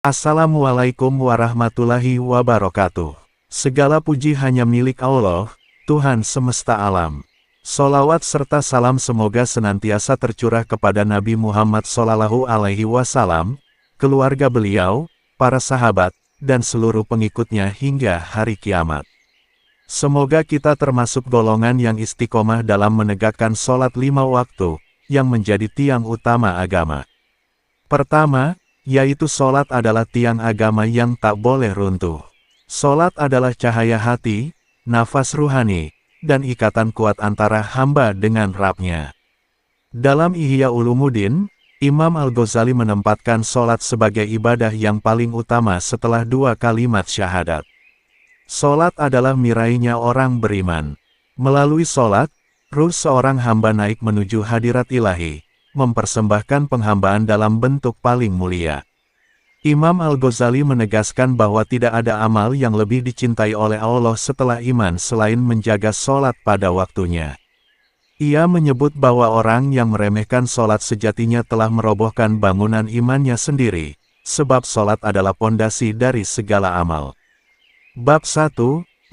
Assalamualaikum warahmatullahi wabarakatuh. Segala puji hanya milik Allah, Tuhan semesta alam. Sholawat serta salam semoga senantiasa tercurah kepada Nabi Muhammad SAW, keluarga beliau, para sahabat, dan seluruh pengikutnya hingga hari kiamat. Semoga kita termasuk golongan yang istiqomah dalam menegakkan sholat 5 waktu, yang menjadi tiang utama agama. Pertama, yaitu sholat adalah tiang agama yang tak boleh runtuh. Sholat adalah cahaya hati, nafas ruhani, dan ikatan kuat antara hamba dengan Rabb-Nya. Dalam Ihya Ulumuddin, Imam Al-Ghazali menempatkan sholat sebagai ibadah yang paling utama setelah 2 kalimat syahadat. Sholat adalah mirainya orang beriman. Melalui sholat, ruh seorang hamba naik menuju hadirat ilahi, mempersembahkan penghambaan dalam bentuk paling mulia. Imam Al-Ghazali menegaskan bahwa tidak ada amal yang lebih dicintai oleh Allah setelah iman selain menjaga sholat pada waktunya. Ia menyebut bahwa orang yang meremehkan sholat sejatinya telah merobohkan bangunan imannya sendiri, sebab sholat adalah pondasi dari segala amal. Bab 1,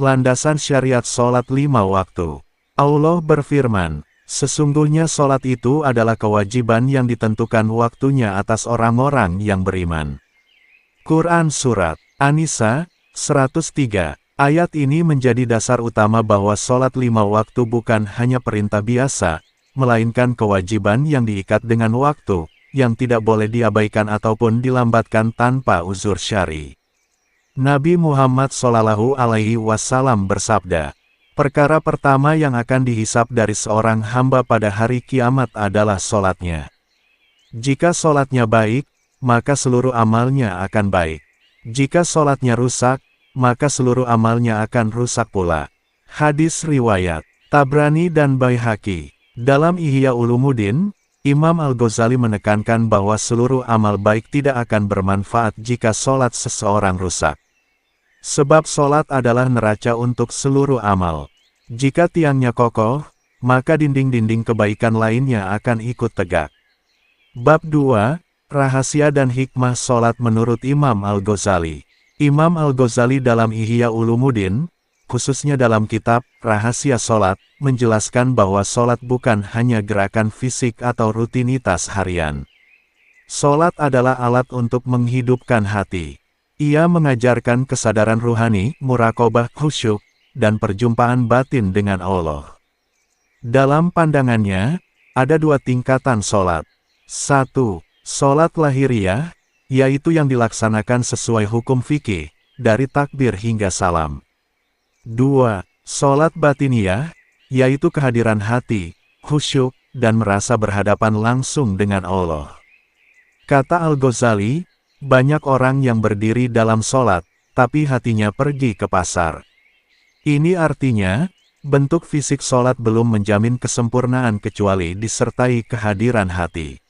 Landasan Syariat Sholat 5 Waktu. Allah berfirman, sesungguhnya sholat itu adalah kewajiban yang ditentukan waktunya atas orang-orang yang beriman. Quran Surat An-Nisa, 103. Ayat ini menjadi dasar utama bahwa sholat 5 waktu bukan hanya perintah biasa, melainkan kewajiban yang diikat dengan waktu, yang tidak boleh diabaikan ataupun dilambatkan tanpa uzur syar'i. Nabi Muhammad SAW bersabda, perkara pertama yang akan dihisap dari seorang hamba pada hari kiamat adalah sholatnya. Jika sholatnya baik, maka seluruh amalnya akan baik. Jika sholatnya rusak, maka seluruh amalnya akan rusak pula. Hadis riwayat Tabrani dan Baihaqi. Dalam Ihya Ulumuddin, Imam Al-Ghazali menekankan bahwa seluruh amal baik tidak akan bermanfaat jika sholat seseorang rusak. Sebab sholat adalah neraca untuk seluruh amal. Jika tiangnya kokoh, maka dinding-dinding kebaikan lainnya akan ikut tegak. Bab 2, Rahasia dan Hikmah Sholat menurut Imam Al-Ghazali. Imam Al-Ghazali dalam Ihya Ulumuddin, khususnya dalam kitab Rahasia Sholat, menjelaskan bahwa sholat bukan hanya gerakan fisik atau rutinitas harian. Sholat adalah alat untuk menghidupkan hati. Ia mengajarkan kesadaran ruhani, muraqabah, khusyuk, dan perjumpaan batin dengan Allah. Dalam pandangannya, ada 2 tingkatan sholat. 1. Sholat lahiriah, yaitu yang dilaksanakan sesuai hukum fikih, dari takbir hingga salam. 2. Sholat batiniah, yaitu kehadiran hati, khusyuk, dan merasa berhadapan langsung dengan Allah. Kata Al-Ghazali, banyak orang yang berdiri dalam sholat, tapi hatinya pergi ke pasar. Ini artinya, bentuk fisik sholat belum menjamin kesempurnaan kecuali disertai kehadiran hati.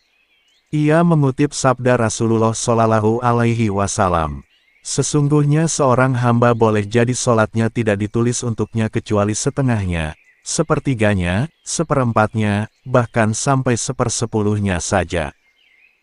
Ia mengutip sabda Rasulullah SAW. Sesungguhnya seorang hamba boleh jadi sholatnya tidak ditulis untuknya kecuali setengahnya, sepertiganya, seperempatnya, bahkan sampai 1/10-nya saja.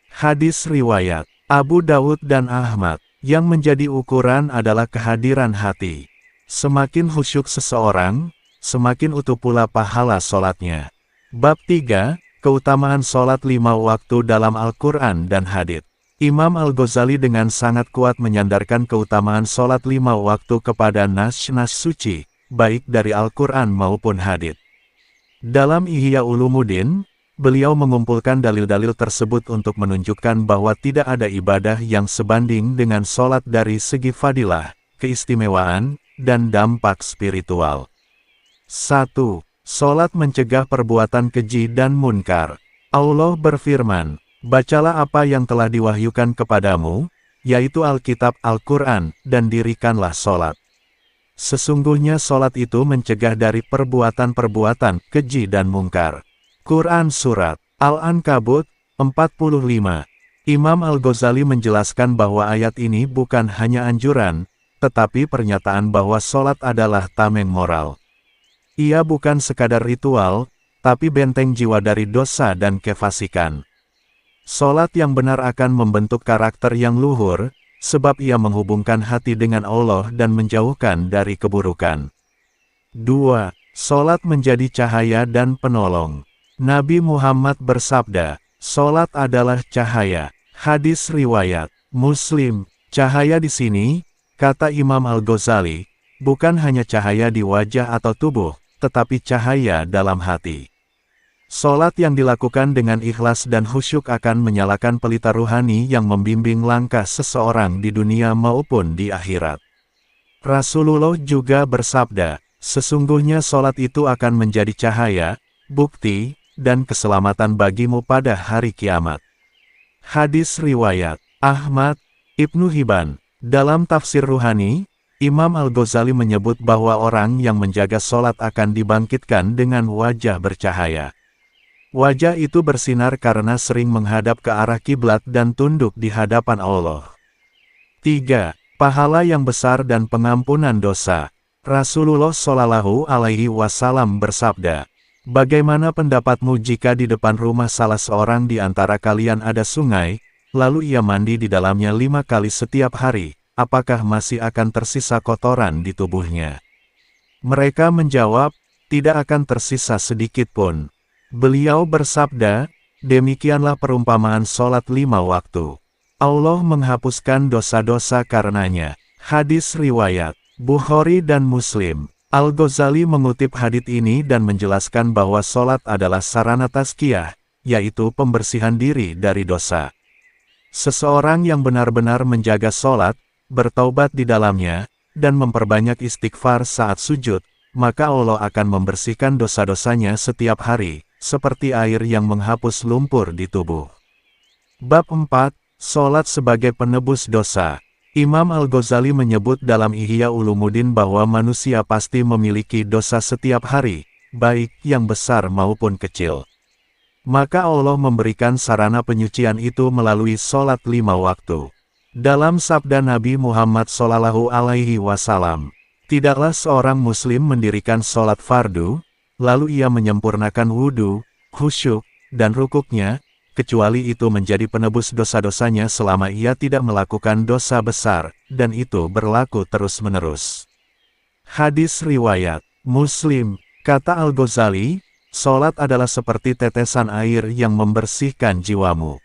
Hadis riwayat Abu Dawud dan Ahmad, yang menjadi ukuran adalah kehadiran hati. Semakin khusyuk seseorang, semakin utuh pula pahala sholatnya. Bab 3, Keutamaan sholat 5 waktu dalam Al-Quran dan Hadits. Imam Al-Ghazali dengan sangat kuat menyandarkan keutamaan sholat 5 waktu kepada nas-nas suci, baik dari Al-Quran maupun Hadits. Dalam Ihya Ulumuddin, beliau mengumpulkan dalil-dalil tersebut untuk menunjukkan bahwa tidak ada ibadah yang sebanding dengan sholat dari segi fadilah, keistimewaan, dan dampak spiritual. 1. Sholat mencegah perbuatan keji dan munkar. Allah berfirman, bacalah apa yang telah diwahyukan kepadamu, yaitu Alkitab Al-Quran, dan dirikanlah sholat. Sesungguhnya sholat itu mencegah dari perbuatan-perbuatan keji dan munkar. Quran Surat Al-Ankabut 45. Imam Al-Ghazali menjelaskan bahwa ayat ini bukan hanya anjuran, tetapi pernyataan bahwa sholat adalah tameng moral. Ia bukan sekadar ritual, tapi benteng jiwa dari dosa dan kefasikan. Sholat yang benar akan membentuk karakter yang luhur, sebab ia menghubungkan hati dengan Allah dan menjauhkan dari keburukan. 2. Salat menjadi cahaya dan penolong. Nabi Muhammad bersabda, "Salat adalah cahaya." Hadis riwayat Muslim. Cahaya di sini, kata Imam Al-Ghazali, bukan hanya cahaya di wajah atau tubuh, tetapi cahaya dalam hati. Salat yang dilakukan dengan ikhlas dan khusyuk akan menyalakan pelita ruhani yang membimbing langkah seseorang di dunia maupun di akhirat. Rasulullah juga bersabda, "Sesungguhnya salat itu akan menjadi cahaya, bukti, dan keselamatan bagimu pada hari kiamat." Hadis riwayat Ahmad, Ibnu Hibban. Dalam tafsir ruhani, Imam Al-Ghazali menyebut bahwa orang yang menjaga salat akan dibangkitkan dengan wajah bercahaya. Wajah itu bersinar karena sering menghadap ke arah kiblat dan tunduk di hadapan Allah. 3. Pahala yang besar dan pengampunan dosa. Rasulullah Shallallahu Alaihi Wasallam bersabda, "Bagaimana pendapatmu jika di depan rumah salah seorang di antara kalian ada sungai, lalu ia mandi di dalamnya 5 kali setiap hari, apakah masih akan tersisa kotoran di tubuhnya?" Mereka menjawab, "Tidak akan tersisa sedikit pun." Beliau bersabda, "Demikianlah perumpamaan salat 5 waktu. Allah menghapuskan dosa-dosa karenanya." Hadis riwayat Bukhari dan Muslim. Al-Ghazali mengutip hadits ini dan menjelaskan bahwa salat adalah sarana tazkiyah, yaitu pembersihan diri dari dosa. Seseorang yang benar-benar menjaga salat, bertaubat di dalamnya, dan memperbanyak istighfar saat sujud, maka Allah akan membersihkan dosa-dosanya setiap hari, seperti air yang menghapus lumpur di tubuh. Bab 4. Salat sebagai penebus dosa. Imam Al-Ghazali menyebut dalam Ihya Ulumuddin bahwa manusia pasti memiliki dosa setiap hari, baik yang besar maupun kecil. Maka Allah memberikan sarana penyucian itu melalui salat 5 waktu. Dalam sabda Nabi Muhammad Shallallahu Alaihi Wasallam, "Tidaklah seorang muslim mendirikan salat fardu, lalu ia menyempurnakan wudhu, khusyuk, dan rukuknya, kecuali itu menjadi penebus dosa-dosanya selama ia tidak melakukan dosa besar, dan itu berlaku terus-menerus." Hadis riwayat Muslim. Kata Al-Ghazali, salat adalah seperti tetesan air yang membersihkan jiwamu.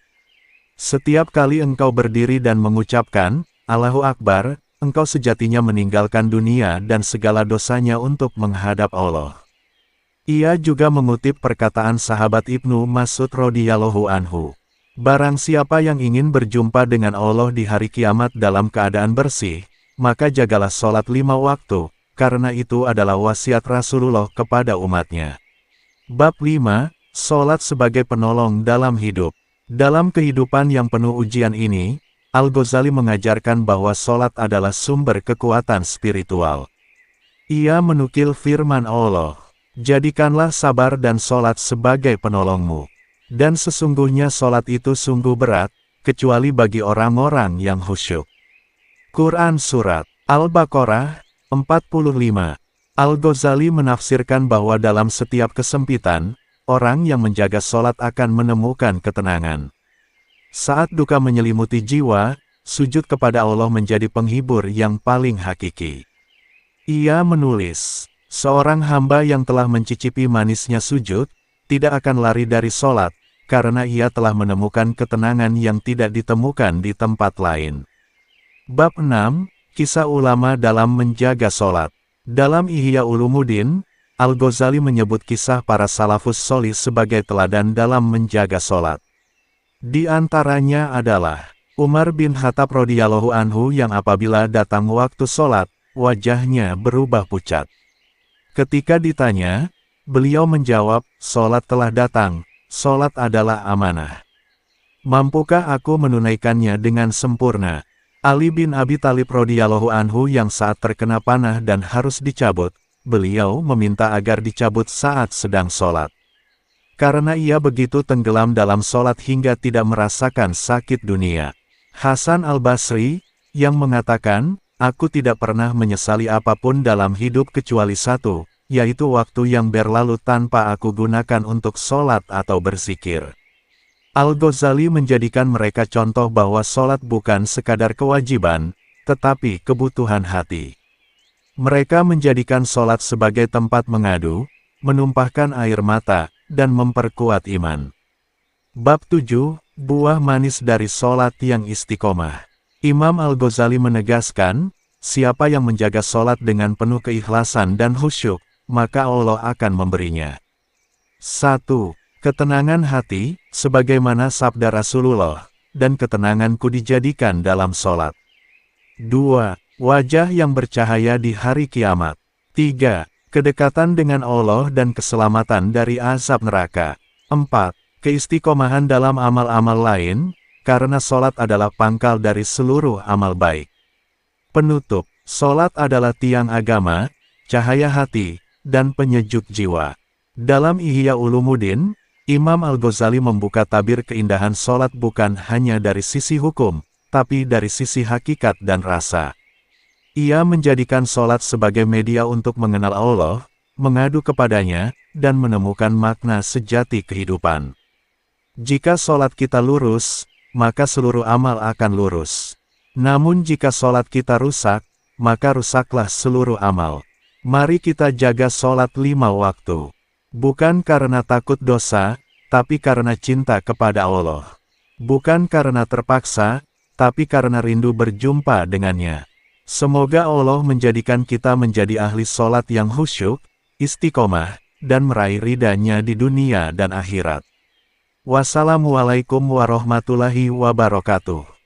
Setiap kali engkau berdiri dan mengucapkan, "Allahu Akbar," engkau sejatinya meninggalkan dunia dan segala dosanya untuk menghadap Allah. Ia juga mengutip perkataan sahabat Ibnu Mas'ud radhiyallahu anhu, "Barang siapa yang ingin berjumpa dengan Allah di hari kiamat dalam keadaan bersih, maka jagalah salat 5 waktu, karena itu adalah wasiat Rasulullah kepada umatnya." Bab 5. Salat sebagai penolong dalam hidup. Dalam kehidupan yang penuh ujian ini, Al-Ghazali mengajarkan bahwa salat adalah sumber kekuatan spiritual. Ia menukil firman Allah, "Jadikanlah sabar dan salat sebagai penolongmu. Dan sesungguhnya salat itu sungguh berat, kecuali bagi orang-orang yang khusyuk." Quran Surat Al-Baqarah 45. Al-Ghazali menafsirkan bahwa dalam setiap kesempitan, orang yang menjaga salat akan menemukan ketenangan. Saat duka menyelimuti jiwa, sujud kepada Allah menjadi penghibur yang paling hakiki. Ia menulis, "Seorang hamba yang telah mencicipi manisnya sujud, tidak akan lari dari salat, karena ia telah menemukan ketenangan yang tidak ditemukan di tempat lain." Bab 6. Kisah ulama dalam menjaga salat. Dalam Ihya Ulumuddin, Al-Ghazali menyebut kisah para salafus sholih sebagai teladan dalam menjaga salat. Di antaranya adalah Umar bin Khattab radhiyallahu anhu yang apabila datang waktu salat, wajahnya berubah pucat. Ketika ditanya, beliau menjawab, "Salat telah datang, salat adalah amanah. Mampukah aku menunaikannya dengan sempurna?" Ali bin Abi Thalib radhiyallahu anhu yang saat terkena panah dan harus dicabut, beliau meminta agar dicabut saat sedang sholat. Karena ia begitu tenggelam dalam sholat hingga tidak merasakan sakit dunia. Hasan al-Basri, yang mengatakan, "Aku tidak pernah menyesali apapun dalam hidup kecuali satu, yaitu waktu yang berlalu tanpa aku gunakan untuk sholat atau berzikir." Al-Ghazali menjadikan mereka contoh bahwa sholat bukan sekadar kewajiban, tetapi kebutuhan hati. Mereka menjadikan sholat sebagai tempat mengadu, menumpahkan air mata, dan memperkuat iman. Bab 7, Buah manis dari sholat yang istiqomah. Imam Al-Ghazali menegaskan, siapa yang menjaga sholat dengan penuh keikhlasan dan khusyuk, maka Allah akan memberinya 1. Ketenangan hati, sebagaimana sabda Rasulullah, dan ketenanganku dijadikan dalam sholat. 2. Wajah yang bercahaya di hari kiamat. 3. Kedekatan dengan Allah dan keselamatan dari azab neraka. 4. Keistiqomahan dalam amal-amal lain, karena sholat adalah pangkal dari seluruh amal baik. Penutup, sholat adalah tiang agama, cahaya hati, dan penyejuk jiwa. Dalam Ihya Ulumuddin, Imam Al-Ghazali membuka tabir keindahan sholat bukan hanya dari sisi hukum, tapi dari sisi hakikat dan rasa. Ia menjadikan sholat sebagai media untuk mengenal Allah, mengadu kepadanya, dan menemukan makna sejati kehidupan. Jika sholat kita lurus, maka seluruh amal akan lurus. Namun jika sholat kita rusak, maka rusaklah seluruh amal. Mari kita jaga sholat 5 waktu. Bukan karena takut dosa, tapi karena cinta kepada Allah. Bukan karena terpaksa, tapi karena rindu berjumpa dengannya. Semoga Allah menjadikan kita menjadi ahli sholat yang khusyuk, istiqomah, dan meraih ridha-Nya di dunia dan akhirat. Wassalamualaikum warahmatullahi wabarakatuh.